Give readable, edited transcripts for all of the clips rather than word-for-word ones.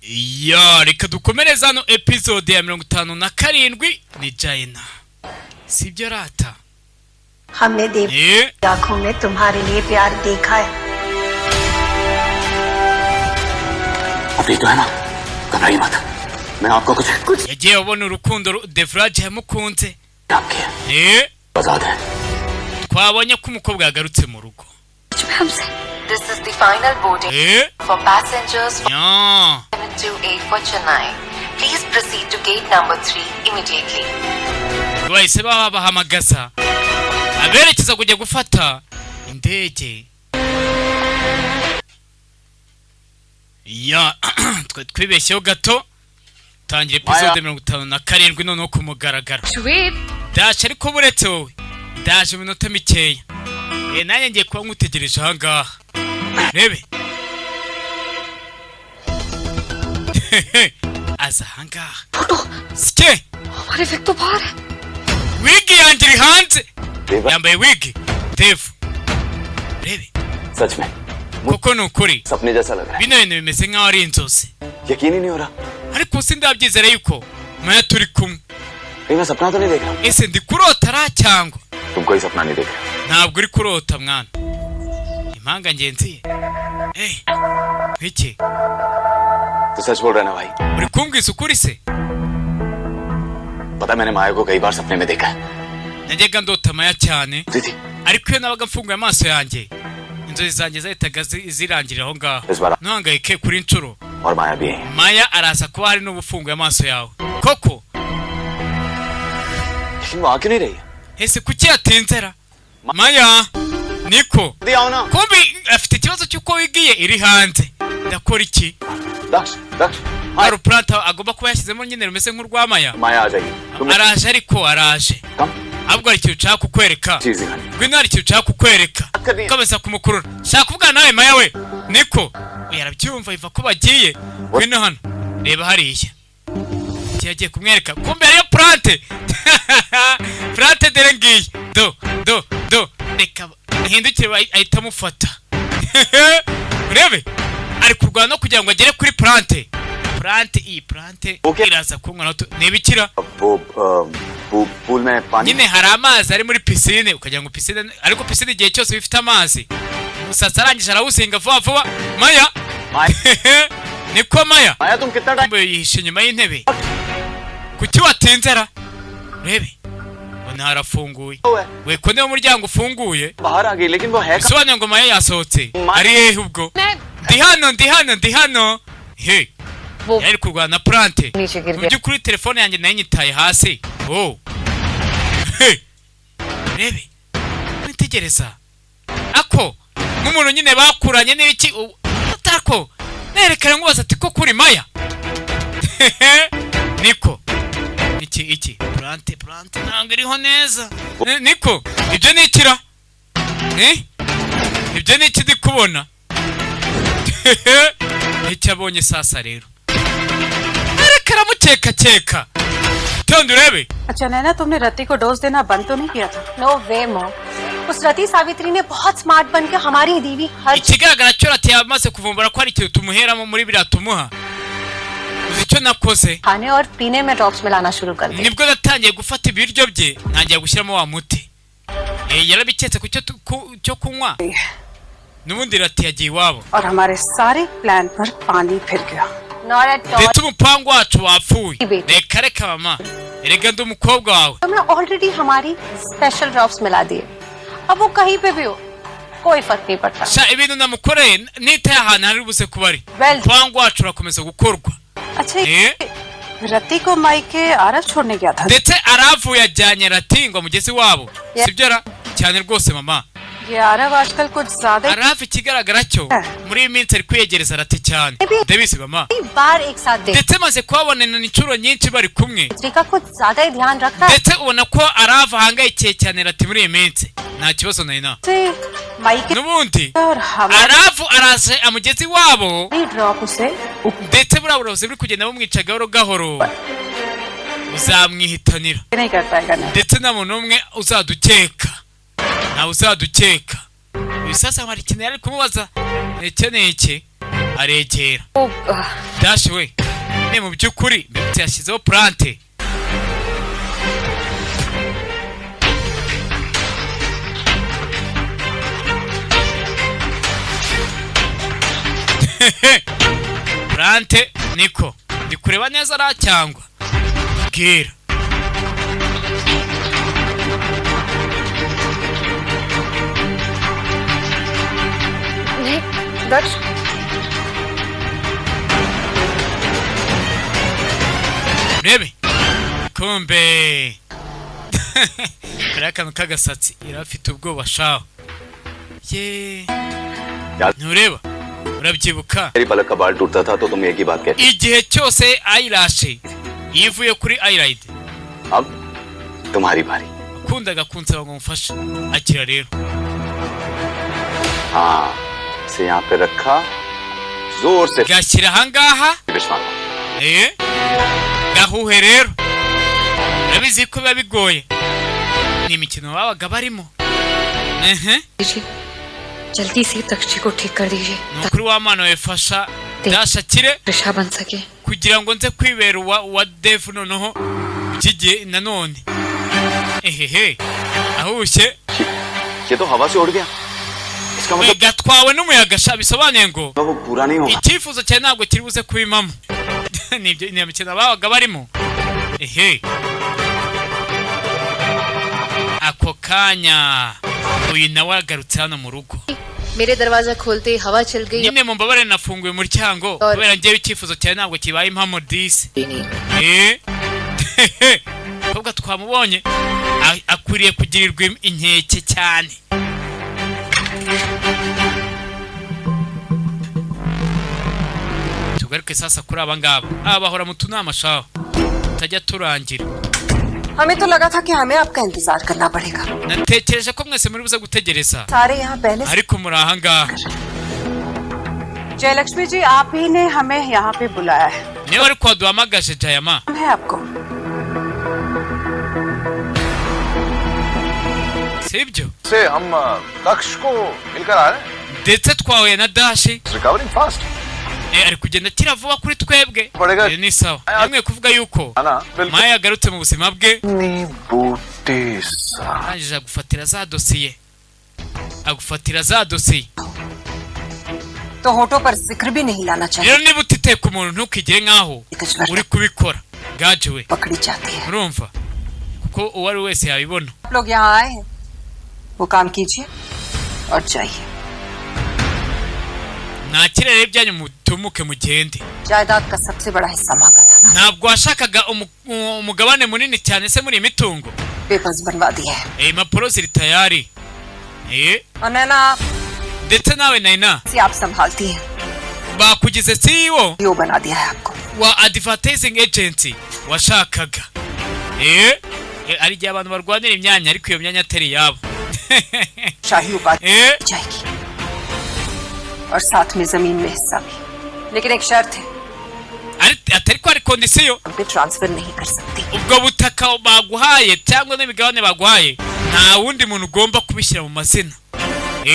Ya reka dukomereza hano episode ya 57 ni Jaina sibyo rata हमने देवी आंखों में तुम्हारे लिए प्यार देखा है अपनी तो है ना घबराइए मत मैं आपको कुछ yagiye ubona urukundo Defrage yamukunze आजाद है twabonye ko umukobwa yagarutse mu rugo This is the final boarding for passengers from 728 for Chennai. Please proceed to gate number 3 immediately. Bahise bahamagaza aberekeza kujya gufata indege. Ya twibeshyeho gato tangira episode 57 noneho kumugaragara. Dash ariko buretse wowe daje minota mikeya. Nanjye ngiye kuba ngutegereje ahangaha rebe aza ahangaha sike हमारे विक तो बाहर है wig yanjye iri hanze yambaye wig Dev rebe सच में koko nukuri सपने जैसा लग रहा है bino bintu bimeze nkaho ari inzozi यकीन ही नहीं हो रहा ariko sindabyizera yuko maya turi kumwe मैं सपना तो नहीं देख रहा ese ndi kurota ra cyangwa तुम कोई सपना नहीं देख रहे ntabwo uri kurota mwana impanga ngenzi iki तो सच बोल रहा है ना भाई uri kumbwiza ukuri se पता मैंने माया को कई बार सपने में देखा है najyaga ndota maya cyane ariko iyo nabaga mfunguye amaso yanjye inzozi zanjye zahitaga zirangirira aho ngaho ntihangayike kuri inshuro और माया भी है maya araza kuba hari n'ubufunguye amaso yawe koko लेकिन वो आ क्यों नहीं रही है ese kuki yatinzera maya niko kumbi afite ikibazo cy'uko wigiye iri hanze ndakora iki hari planta agomba kuba yashyizemo nyine rumeze nk'urwa maya araje ariko araje ahubwo hari ikintu ushaka kukwereka ngwino hari ikintu ushaka kukwereka ukomeza kumukurura shaka kuvugana nawe maya we niko yarabyumva iva ko bagiye ngwino hano reba hariya yagiye kumwereka kumbe ariyo plante plante dere ngiyi do reka hindukire ahita amufata urebe ari kurwana no kugira ngo agere kuri plante iyi plante iraza kunywa nato nebikira nyine hari amazi ari muri pisine ukagira ngo pisine ariko pisine igihe cyose bifite amazi umusatsi arangije arawuzinga vuba maya niko maya yihishe inyuma y'intebe kuki watinzera rebe ubona harafunguye we ko niba umuryango ufunguye bisobanuye ngo maya yasohotse ari hehe ubwo ndi hano he yari kurwana plante mu by'ukuri telefone yanjye nayo nyitaye hasi rebe mwitegereza ako nk'umuntu nyine bakuranye n'ibiki atako nerekana nk'ubaza ati ko kuri maya niko iki plante ntabwo iriho neza niko ibyo ni ikira ibyo ni iki ndi kubona icyo abonye sasa rero arekara mukeka tonde urebe अच्छा नैना तुमने रति को डोज देना बंद तो नहीं किया था नो वे मॉम उस रति सावित्री ने बहुत स्मार्ट बनके हमारी दीवी हर ikigaragara cyo rati yamaze kuvumbura ko ari ikintu tumuheramo muri biriya tumuha icyo nakoze खाने और पीने में ड्रॉप्स मिलाना शुरू कर दिया nibwo natangiye gufata ibiryo bye ntangiye gushyiramo wa muti yarabiketse ku cyo kunywa nubundi rati yagiye iwabo और हमारे सारे प्लान पर पानी फिर गया ndetse umupangu wacu wapfuye reka mama erega ndi umukobwa wawe तुमने ऑलरेडी हमारी स्पेशल ड्रॉप्स मिला दिए अब वो कहीं पे भी हो कोई फर्क नहीं पड़ता sha ibintu namukoreye nitaye ahantu hari buze kuba ari umupangu wacu urakomeza gukorwa अच्छा रति को मायके आरव छोड़ने गया था ndetse aravuye ajyanye rati ngo amugeze iwabo sibyo ra cyane rwose mama ये आरव आजकल कुछ ज्यादा arafi ikigaragara cyo muri iyi minsi ari kwiyegereza rati cyane ndabisi mama बार एक साथ देख ndetse maze kuhabonana n'inshuro nyinshi bari kumwe का कुछ ज्यादा ही ध्यान रख रहा है ndetse ubona ko arava ahangayikiye cyane rati muri iyi minsi nta kibazo nayina n'ubundi aravu araje amugeze iwabo ndetse buriya burozi buri kugenda bumwica gahoro gahoro uzamwihitanira ndetse nta muntu umwe uzadukeka ntawe uzadukeka ibi sasa hari ikintu yari kumubaza icyo ni iki aregera Dash we ne mu byukuri mbese yashyizeho plante plante niko ndi kureba neza ra cyangwa bwira नहीं दक्ष rebe kumbe karakantu kagasatsi irafite ubwoba shaho ye ntureba urabyibuka मेरी पलक का बाल टूटता था तो तुम एक ही बात कहती igihe cyose eyelash yivuye kuri eyelid अब तुम्हारी बारी kundaga kunsaba ngo mfashe akira rero हाँ से यहाँ पे रखा जोर से gashyira ahangaha gahuhe rero urabizi ko biba bigoye ni imikino babaga barimo जल्दी से तक्षी को ठीक कर दीजिए nukuri wa mwana we fasha Dash akire ऋषा बन सके kugira ngo nze kwibera wa Dev noneho kigiye nanone ehehe ahushye ये तो हवा से उड़ गया इसका मतलब gatwawe n'umuyaga sha bisobanuye ngo वो पूरा नहीं होगा icyifuzo cyawe ntabwo kiri buze kubimamo nibyo ni imikino babaga barimo ehe ako kanya uyu nawe agarutse hano mu rugo मेरे दरवाजा खोलते ही हवा चल गई nyine mumbabarire nafunguye umuryango kubera njyewe icyifuzo cyawe ntabwo kibaye impamo disi ahubwo twamubonye akwiriye kugirirwa inkeke cyane tugaruke sasa kuri aba ngaba bahora mu tunama shaho tutajya turangira हमें तो लगा था कि हमें आपका इंतजार करना पड़ेगा natekereje ko mwese muri buze gutegereza सारे यहाँ पहले ariko muri aha ngaha Jayalakshmi जी आप ही ने हमें यहाँ पे बुलाया है niwe wari kwaduhamagaje Jayama है आपको sibyo से हम दक्ष को मिलकर आ रहे हैं ndetse twahuye na Dash recovering fast ari kugenda akira vuba kuri twebwe Barega- ni sawa yamwe kuvuga yuko है ना बिल्कुल Maya yagarutse mu buzima bwe नहीं बूटे सा arangije agufatira za dosiye agufatira za dosiye तो होठों पर जिक्र भी नहीं लाना चाहिए rero niba utiteka umuntu ntukigire nkaho uri kubikora gaje we पकड़ी जाती है urumva kuko uwo ari wese yabibona आप लोग यहाँ आए हैं वो काम कीजिए और जाइए nakire rero ibyanyu mutumuke mugende जायदाद का सबसे बड़ा हिस्सा मांगा था ntabwo washakaga umugabane munini cyane se muri imitungo papers बनवा दिए हैं impapuro ziri tayari और नैना ndetse nawe Naina से आप संभालती हैं bakugize CEO यो बना दिया है आपको wa advertising agency washakaga ari gihe abantu barwanira imyanya ariko iyo myanya atari yabo शाही उपाधि जाएगी और साथ में जमीन में हिस्सा भी लेकिन एक शर्त है atari ko ari kondisiyo पे ट्रांसफर नहीं कर सकती ubwo butaka baguhaye cyangwa n'imigabane baguhaye nta wundi muntu ugomba kubishyira mu mazina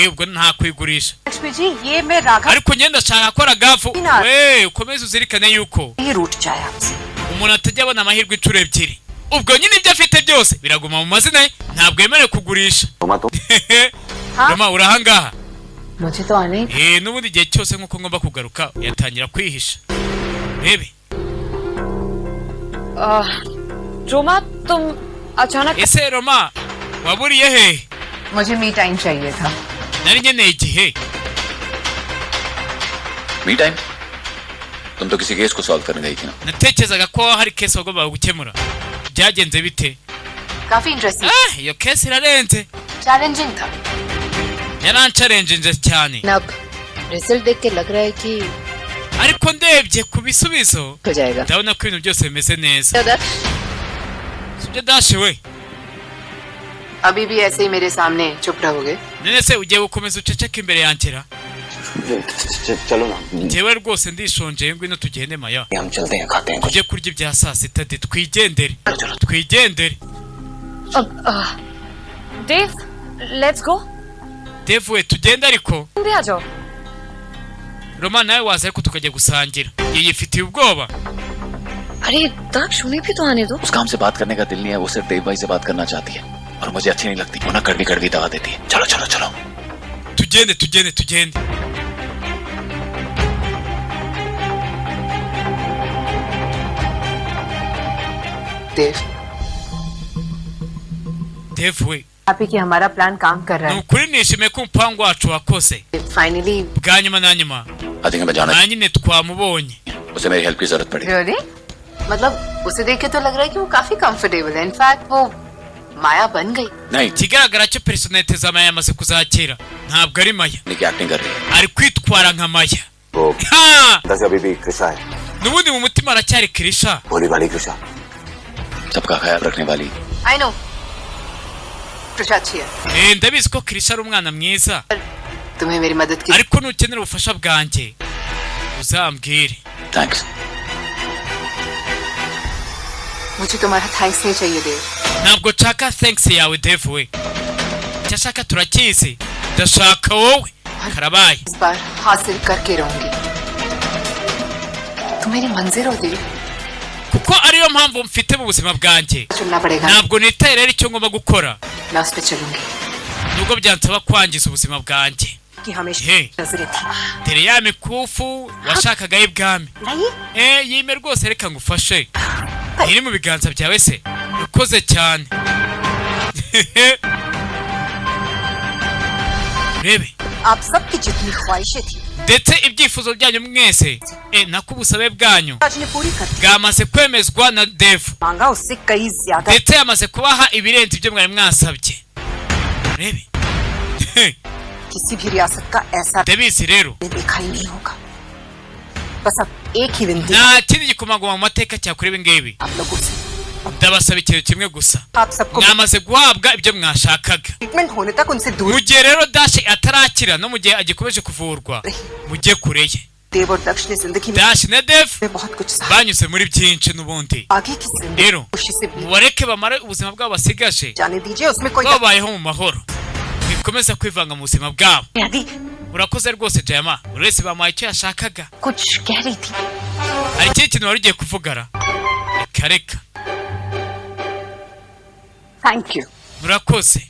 ubwo nta kwigurisha Lakshmi जी ये मैं Raghav ariko ngenda ashaka akora gafu we ukomeze uzirikane yuko ये रूट जाए आपसे umuntu atajya abona amahirwe inshuro ebyiri ubwo nyine ibyo afite byose biraguma mu mazina ye ntabwo yemerewe kugurisha Roma urahangaha मुझे तो आने n'ubundi igihe cyose nk'uko ngomba kugaruka yatangira kwihisha rebe Roma तुम अचानक ese Roma waburiye he मुझे me time चाहिए था nari nkeneye igihe me time तुम तो किसी केस को सॉल्व करने गई थी ना natekerezaga ko hari kesi wagombaga gukemura byagenze bite काफी interesting iyo kesi irarenze challenging था yarancarenjenje cyane अब रिजल्ट देख के लग रहा है कि ariko ndebye ku bisubizo हो जाएगा ndabona ko ibintu byose bimeze neza sibyo Dash we अभी भी ऐसे ही मेरे सामने चुप रहोगे none se ugiye gukomeza uceceka imbere yankera चलो ना njyewe rwose ndishonje ngwino tugende Maya हम चलते हैं खाते हैं tujye kurya ibya saa sita twigendere twigendere Dev let's go Dev we tugende ariko तुम भी आ जाओ Roma nawe waza ariko tukajya gusangira yifitiye ubwoba अरे दक्ष उन्हें भी तो आने दो उसका हमसे बात करने का दिल नहीं है वो सिर्फ देव भाई से बात करना चाहती है और मुझे अच्छी नहीं लगती वो ना कड़वी कड़वी दवा देती है चलो चलो चलो tugende Dev we आप कि हमारा प्लान काम कर रहा है nukuri nishimiye ko umupango wacu wakoze finally bwa nyuma na nyuma nyine twamubonye उसे मेरी हेल्प की जरूरत पड़ी रियली मतलब उसे देख के तो लग रहा है कि वो काफी कंफर्टेबल है इनफैक्ट वो माया बन गई नहीं kigaragara cyo personality za Maya yamaze kuzakira ntabwo ari Maya नहीं क्या एक्टिंग कर रही है ari kwitwara nka Maya वो ha दस अभी भी कृषा है nubundi mu mutima aracyari Krisha भोली वाली कृषा सबका ख्याल रखने वाली आई नो कृषा अच्छी है ndabizi ko Krisha ari umwana mwiza तुम्हें मेरी मदद की ariko nukenera ubufasha bwanjye uzambwire thanks मुझे तुम्हारा थैंक्स नहीं चाहिए देव ntabwo nshaka thanks yawe Dev we icyo ashaka turakizi ndashaka wowe karabaye इस बार हासिल करके रहूंगी तुम मेरी मंजिल हो देव kuko ariyo mpamvu mfite mu buzima bwanjye चुनना पड़ेगा ntabwo nitaye rero icyo ngomba gukora मैं उस पे चलूंगी nubwo byansaba kwangiza ubuzima bwanjye कि हमेशा Hey. नजरें थी dore ya mikufu washakaga y'ibwami नहीं yime rwose reka ngufashe iri mu biganza byawe se ukoze cyane rebe आप सबकी जितनी ख्वाहिशें थी ndetse ibyifuzo byanyu mwese nako ubusabe bwanyu आज ने पूरी कर दी bwamaze kwemezwa na Dev मांगा उससे कई ज्यादा ndetse yamaze kubaha ibirenze ibyo mwari mwasabye rebe किसी भी रियासत का ऐसा ndabizi rero देखा ही नहीं होगा बस अब एक ही विनती nta kindi gikomangoma mu mateka cyakora ibi ngibi आप लोगों से ndabasaba ikintu kimwe gusa आप सबको mwamaze guhabwa ibyo mwashakaga treatment होने तक उनसे दूर mu gihe rero Dash atarakira no mu gihe agikomeje kuvurwa mujye kure ye देव और दक्ष ने जिंदगी में Dash na Dev बहुत कुछ सहा banyuze muri byinshi n'ubundi आगे की जिंदगी rero खुशी से mubareke bamare ubuzima bwabo basigaje जाने दीजिए उसमें कोई babayeho mu mahoro bikomeza kwivanga mu buzima bwabo यादी urakoze rwose Jayama buri wese bamuhaye icyo yashakaga कुछ कह रही थी hari ikindi kintu wari ugiye kuvugara reka thank you murakoze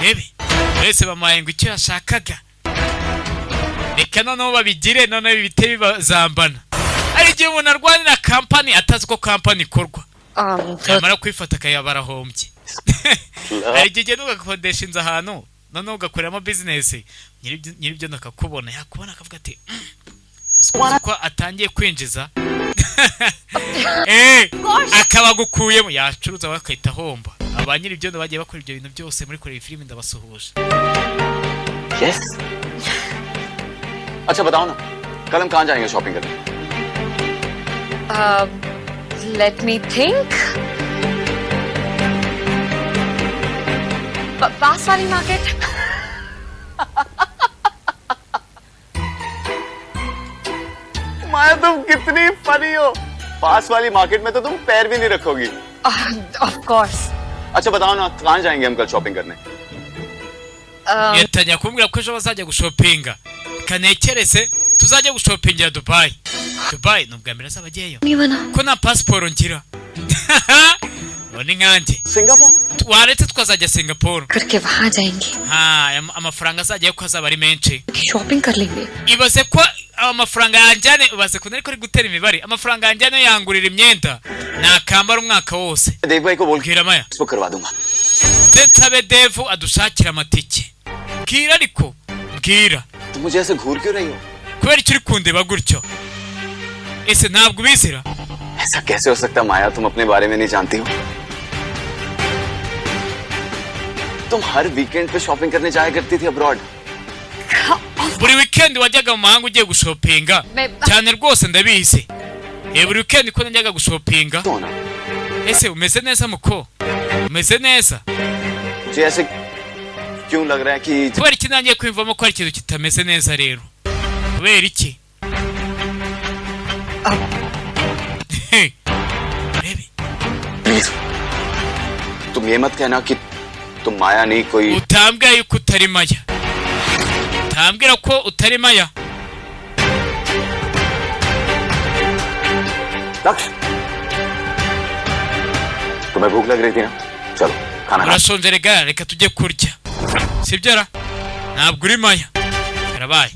rebe buri wese bamuhaye ngo icyo yashakaga reka noneho babigire noneho bite bibazambana hari igihe umuntu arwanira kampani atazi ko kampani ikorwa yamara kwifata akayaba arahombye hari igihe ugenda ugakodesha inzu ahantu noneho ugakoreramo bizinesi nyiribyo nakakubona yakubona akavuga ati uzi ko atangiye kwinjiza akaba agukuyemo yacuruza bakahita ahomba aba nyiribyo bagiye bakora ibyo bintu byose muri kureba filime ndabasuhuje yes अच्छा बताओ ना कल हम कहाँ जाएंगे शॉपिंग करने let me think पास वाली मार्केट माया तुम कितनी फनी हो पास वाली मार्केट में तो तुम पैर भी नहीं रखोगी ऑफ कोर्स अच्छा बताओ ना कहाँ जाएंगे हम कल शॉपिंग करने yatangiye kumbwira ko ejo bazajya gushopinga kanekerese tuzajya gushopingira Dubai ni ubwa mbere azaba agiyeyo ko nta pasiporo ngira ni nkanjye waretse twazajya Singapore करके वहाँ जाएंगे amafaranga azajyayo ko azaba ari menshi shopping कर लेंगे ibaze ko amafaranga yanjyane ubaze ko nari gutera imibare amafaranga yanjyane yangurira imyenda nakambara umwaka wose bwira Maya nsabe Dev adushakira amatike bwira ariko bwira kubera icyo uri kundeba gutyo ese ntabwo ubizira ऐसा कैसे हो सकता माया तुम अपने बारे में नहीं जानती हो तुम हर वीकेंड पे शॉपिंग करने जाया करती थी abroad buri weekend wajyaga mu mahanga ugiye gushopinga cyane rwose ndabizi buri weekend ko najyaga gushopinga ese umeze neza muko umeze neza मुझे ऐसे क्यों लग रहा है कि kubera iki nangiye kwivamo ko ari ikintu kitameze neza rero kubera iki please तुम ये मत कहना कि तुम माया नहीं कोई utambwaye yuko utari Maya tambwira ko utari Maya. लक्ष्य तुम्हें भूख लग रही थी ना चलो खाना urashonje rega reka tujye kurya sibyo ra ntabwo uri Maya karabaye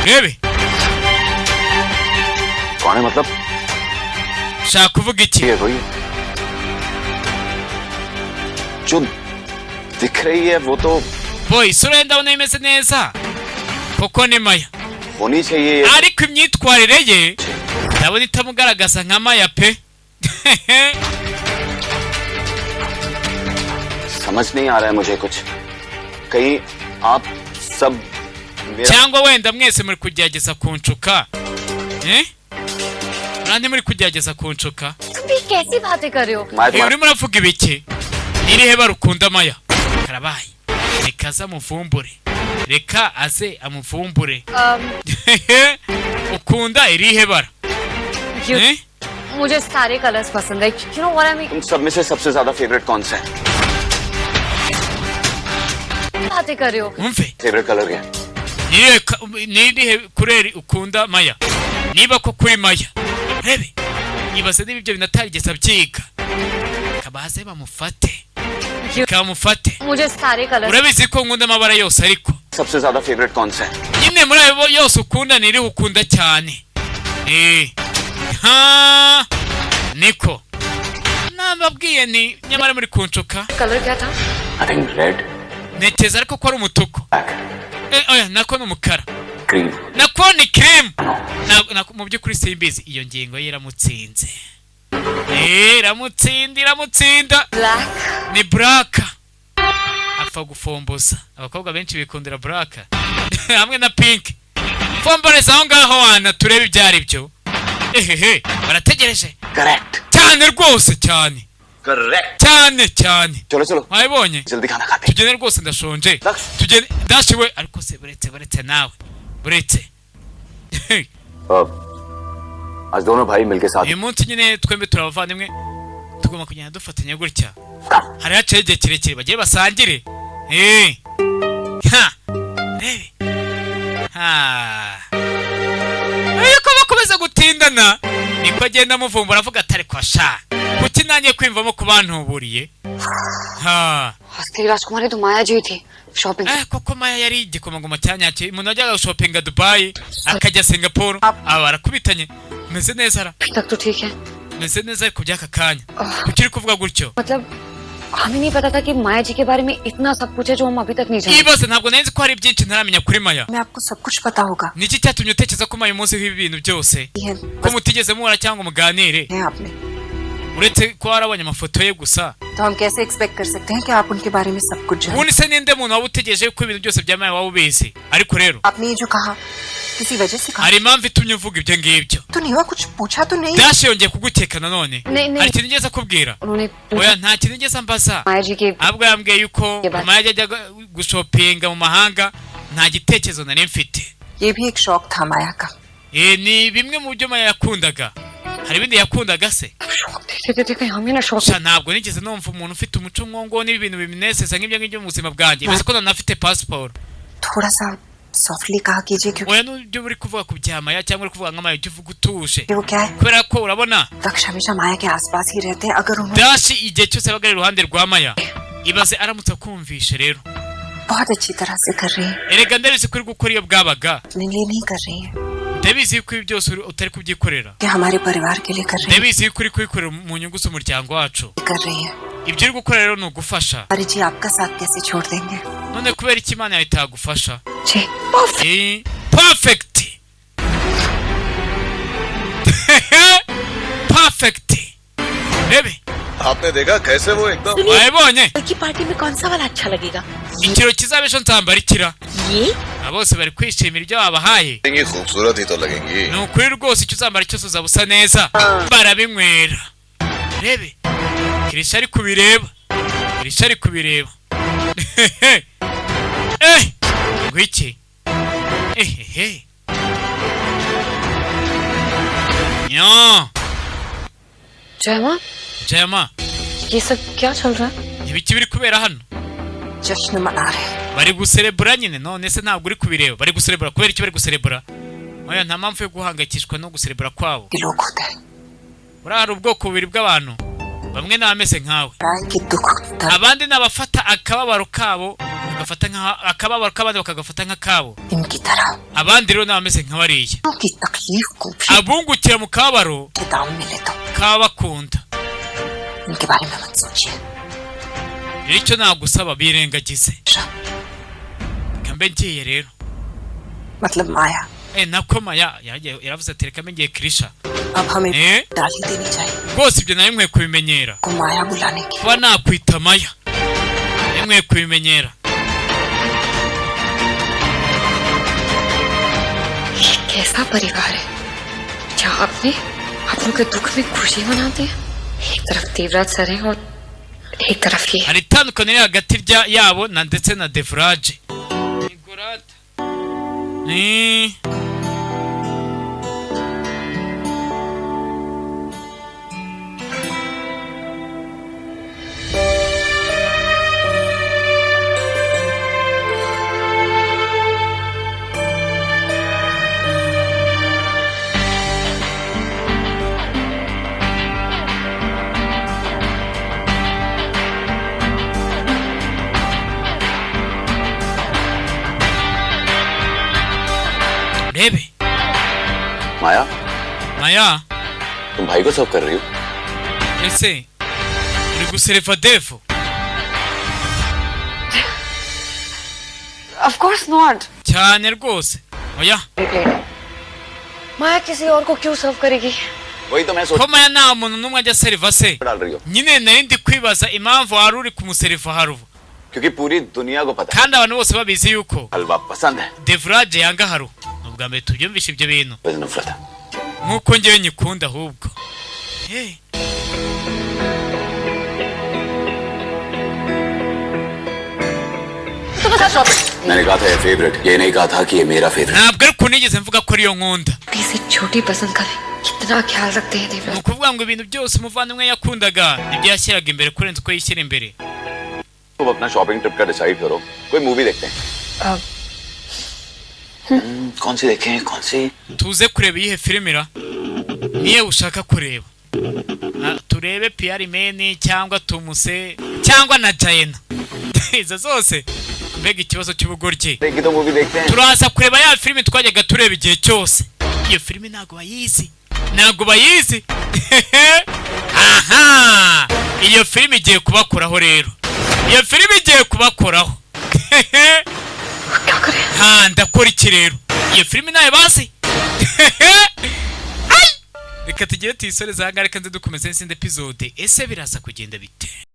rebe कौन है मतलब shaka kuvuga iki ये वही जो दिख रही है वो तो boy sura ndabona imeze neza koko ni Maya होनी चाहिए ariko imyitwarire ye ndabona itamugaragaza nka Maya pe समझ नहीं आ रहा है मुझे कुछ कहीं आप सब cyangwa wenda mwese muri kugerageza kunshuka nandi muri kugerageza kunshuka तुम भी कैसी बातें कर रहे हो? urimo uravuga ibiki irihe barukunda Maya karabaye reka aze amuvumbure reka aze amuvumbure ukunda irihe bara मुझे सारे कलर्स पसंद है you know what I mean? तुम सब में से सबसे ज्यादा फेवरेट कौन सा है बातें कर रहे हो umve फेवरेट कलर क्या nirihe kureri ukunda Maya niba ko kuri Maya rebe ibaze niba ibyo binatarigeze abyiga kabaze bamufate kamufate मुझे सारे colours urabizi ko nkunda amabara yose ariko सबसे ज्यादा फेवरेट कौन सा है nyine muri ayo yose ukunda nirihe ukunda cyane ha niko nababwiye ni nyamara muri kunshuka colour क्या था? I think red nekeza ariko ko ari umutuku black oya nako n'umukara cream nako ni cream mu by'ukuri simbizi iyo ngingo ye iramutsinze iramutsinda Black. ni black apfa gufomboza abakobwa benshi bikundira black hamwe na pink fomboreza aho ngaho wana turebe ibyari byo barategereje correct cyane rwose cyane correct cyane चलो wabibonye जल्दी खाना खाते tugende rwose ndashonje tugende dashiwe ariko se buretse nawe buretse आज दोनों भाई मिलके साथ uyu munsi nyine twembe turabavandimwe tugomba kugenda dufatanya gutya hari haciye igihe kirekire bagiye basangire yuko bakomeza gutindana niko agenda amuvumbura avuga atari kwa sha kuki nanjye kwimvamo ku bantuburiye असली राजकुमारी तो माया जी थी shopping koko Maya yari igikomangoma cyanyacye umuntu wajyaga gushopinga Dubai akajya Singapore aba barakubitanye meze neza ra तक तो ठीक है meze neza ariko by'aka kanya kuki uri kuvuga gutyo मतलब हमें नहीं पता था कि माया जी के बारे में इतना सब कुछ है जो हम अभी तक नहीं जानते ibaze ntabwo nari nzi ko hari byinshi ntaramenya kuri Maya मैं आपको सब कुछ पता होगा niki cyatumye utekereza ko Maya umunsi w'ibi bintu byose ko mutigeze muhura cyangwa muganire है आपने uretse ko warabonye amafoto ye gusa तो हम कैसे एक्सपेक्ट कर सकते हैं कि आप उनके बारे में सब कुछ जानें? ubundi se ninde muntu waba utegereje ko ibintu byose bya Maya waba ubizi ariko rero आपने ये जो कहा किसी वजह से कहा hari impamvu itumye uvuga ibyo ngibyo तो नहीं हुआ कुछ पूछा तो नहीं dashi yongeye kugukeka nanone नहीं hari ikintu ngeze akubwira उन्होंने oya nta kintu ngeze ambaza माया जी के ahubwo yambwiye yuko Maya yajya gushopinga mu mahanga nta gitekerezo nari mfite ये भी एक शौक था माया का ni bimwe mu byo Maya yakundaga hari ibindi yakundaga se कहीं हमें ना शौक sha ntabwo nigeze numva umuntu ufite umuco nk'uwo n'ibintu biminezeza nk'ibyo ngibyo mu buzima bwanjye bivuze ko nanafite passport थोड़ा सा सॉफ्टली कहा कीजिए क्योंकि oya n'ibyo uri kuvuga ku bya Maya cyangwa uri kuvuga nka Maya ujye uvuga utuje वो क्या है kubera ko urabona दक्ष हमेशा माया के आसपास ही रहते हैं अगर उन्होंने dashi igihe cyose yabaga ari iruhande rwa Maya ibaze aramutse akumvishe rero बहुत अच्छी तरह से कर रही है erega ndabizi ko uri gukora iyo bwabaga अपने लिए नहीं कर रही है ndabizi ko ibi byose utari kubyikorera कि हमारे परिवार के लिए कर रही ndabizi ko uri kubikorera mu nyungu z'umuryango wacu है कर रही है ibyo uri gukora rero ni ugufasha अरे जी आपका साथ कैसे छोड़ देंगे none kubera iki Imana yawe itagufasha जी perfect perfect rebe आपने देखा कैसे वो एकदम wabibonye की पार्टी में कौन सा वाला अच्छा लगेगा ikiro kizaba ejo nzambarikira ये bose bari kwishimira ibyo wabahaye ये खूबसूरत ही तो लगेंगी ni ukuri rwose icyo uzambara cyose uzaba usa neza barabinywera rebe kirisha ari kubireba ngwiki nya जयमा Jayama ये सब क्या चल रहा है ibiki biri kubera hano जश्न मना रहे हैं bari guserebura nyine none se ntabwo uri kubireba bari guserebura kubera icyo bari guserebura oya nta mpamvu yo guhangayikishwa no guserebura kwabo urahari ubwoko bubiri bw'abantu bamwe n'abameze nkawe abandi n'abafata akababaro kabo bagafata akababaro k'abandi bakagafata nk'akabo abandi rero n'abameze nk'abariya abungukira mu kababaro k'abakunda icyo nagusaba birengagize kambe ngiye rero nako Maya yaravuze ati reka ngiye Krisha rwose ibyo nawe nkwiye kubimenyera kuba nakwita Maya nkwiye kubimenyera कैसा परिवार है जहाँ अपनों के दुख में खुशी मनाते हैं एक तरफ देवराज सर है और एक तरफ ये hari itandukaniro hagati yabo na ndetse na Devraj ni माया माया तुम भाई को सर्व कर रही हो ऐसे uri gusereva Devo Of course not cyane rwose oya माया किसी और को क्यों सर्व करेगी वही तो मैं सोच ko Maya nta muntu n'umwe ajya seriva se nyine nari ndi kwibaza impamvu wari uri kumuseriva haruvu क्योंकि पूरी दुनिया को पता है kandi abantu bose babizi yuko हलवा पसंद है Devraj yanga haru ubwa mbere tubyumvisha ibyo bintu नफरत है nkuko ngewe nyikunda ahubwo मैंने कहा था ये फेवरेट ये नहीं कहा था कि ये मेरा favourite ntabwo ari kunigeze mvuga ko ariyo nkunda इसे छोटी पसंद का कितना ख्याल रखते हैं Devraj nukuvuga ngo ibintu byose umuvandimwe yakundaga nibyo yashyiraga imbere kurenza uko yishyira imbere तुम अपना शॉपिंग ट्रिप का डिसाइड करो कोई मूवी देखते हैं कौन सी देखें कौन सी tuze kureba iyihe filime ra niye ushaka kureba turebe Pierre Meni cyangwa Tumuse cyangwa na Jaina izo zose mbega ikibazo cy'ubugoryi turaza kureba ya filime twajyaga tureba igihe cyose iyo filime ntago bayizi aha iyo filime igiye kubakoraho rero iyo filime igiye kubakoraho ndakora iki rero iyo filime nayo bazi reka tugire tuyisoreze ahangaha reka nze dukomeze n'izindi episode ese biraza kugenda bite